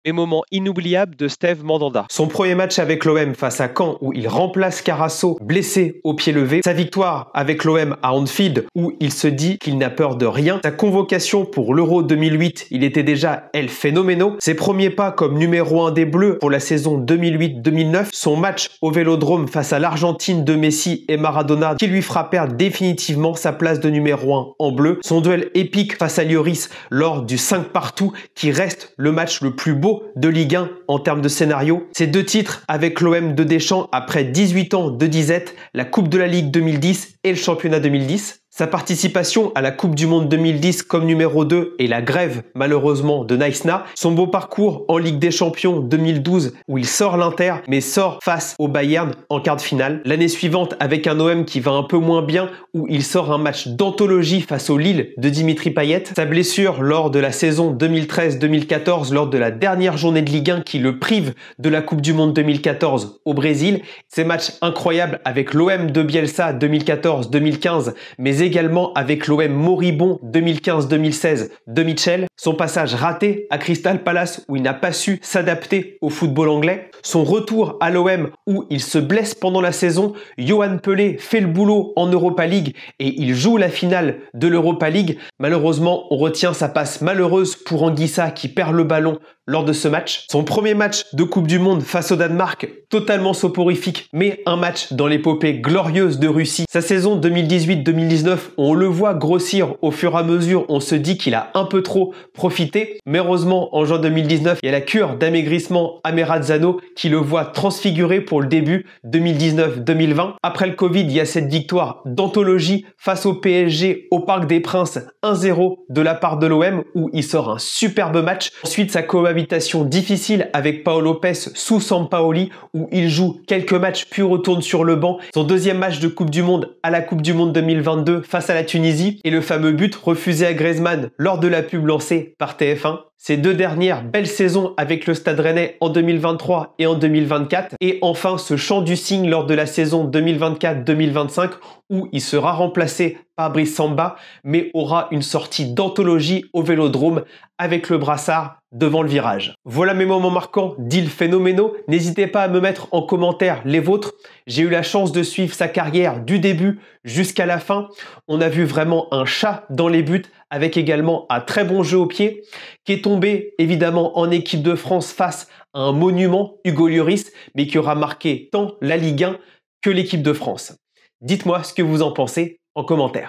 Les moments inoubliables de Steve Mandanda. Son premier match avec l'OM face à Caen où il remplace Carasso blessé au pied levé. Sa victoire avec l'OM à Anfield où il se dit qu'il n'a peur de rien. Sa convocation pour l'Euro 2008, il était déjà El Phénoméno. Ses premiers pas comme numéro 1 des Bleus pour la saison 2008-2009. Son match au Vélodrome face à l'Argentine de Messi et Maradona qui lui fera perdre définitivement sa place de numéro 1 en bleu. Son duel épique face à Lloris lors du 5 partout qui reste le match le plus beau de Ligue 1 en termes de scénario. Ces deux titres avec l'OM de Deschamps après 18 ans de disette, la Coupe de la Ligue 2010 et le championnat 2010. Sa participation à la Coupe du Monde 2010 comme numéro 2 et la grève malheureusement de Naïsna. Son beau parcours en Ligue des Champions 2012 où il sort l'Inter mais sort face au Bayern en quart de finale. L'année suivante avec un OM qui va un peu moins bien où il sort un match d'anthologie face au Lille de Dimitri Payet. Sa blessure lors de la saison 2013-2014 lors de la dernière journée de Ligue 1 qui le prive de la Coupe du Monde 2014 au Brésil. Ses matchs incroyables avec l'OM de Bielsa 2014-2015 mais également avec l'OM moribond 2015-2016 de Mitchell, son passage raté à Crystal Palace où il n'a pas su s'adapter au football anglais, son retour à l'OM où il se blesse pendant la saison, Yohan Pelé fait le boulot en Europa League et il joue la finale de l'Europa League. Malheureusement, on retient sa passe malheureuse pour Anguissa qui perd le ballon lors de ce match. Son premier match de Coupe du Monde face au Danemark, totalement soporifique, mais un match dans l'épopée glorieuse de Russie. Sa saison 2018-2019, on le voit grossir au fur et à mesure, on se dit qu'il a un peu trop profité, mais heureusement en juin 2019, il y a la cure d'amaigrissement à Merazzano qui le voit transfiguré pour le début 2019-2020. Après le Covid, il y a cette victoire d'anthologie face au PSG au Parc des Princes 1-0 de la part de l'OM où il sort un superbe match. Ensuite, sa cohabitation difficile avec Paolo Lopez sous Sampaoli où il joue quelques matchs puis retourne sur le banc. Son deuxième match de Coupe du Monde à la Coupe du Monde 2022 face à la Tunisie et le fameux but refusé à Griezmann lors de la pub lancée par TF1. Ses deux dernières belles saisons avec le Stade Rennais en 2023 et en 2024. Et enfin ce chant du cygne lors de la saison 2024-2025 où il sera remplacé par Brice Samba mais aura une sortie d'anthologie au Vélodrome avec le brassard devant le virage. Voilà mes moments marquants d'Il Phénoméno. N'hésitez pas à me mettre en commentaire les vôtres. J'ai eu la chance de suivre sa carrière du début jusqu'à la fin. On a vu vraiment un chat dans les buts avec également un très bon jeu au pied qui est tombé évidemment en équipe de France face à un monument, Hugo Lloris, mais qui aura marqué tant la Ligue 1 que l'équipe de France. Dites-moi ce que vous en pensez en commentaire.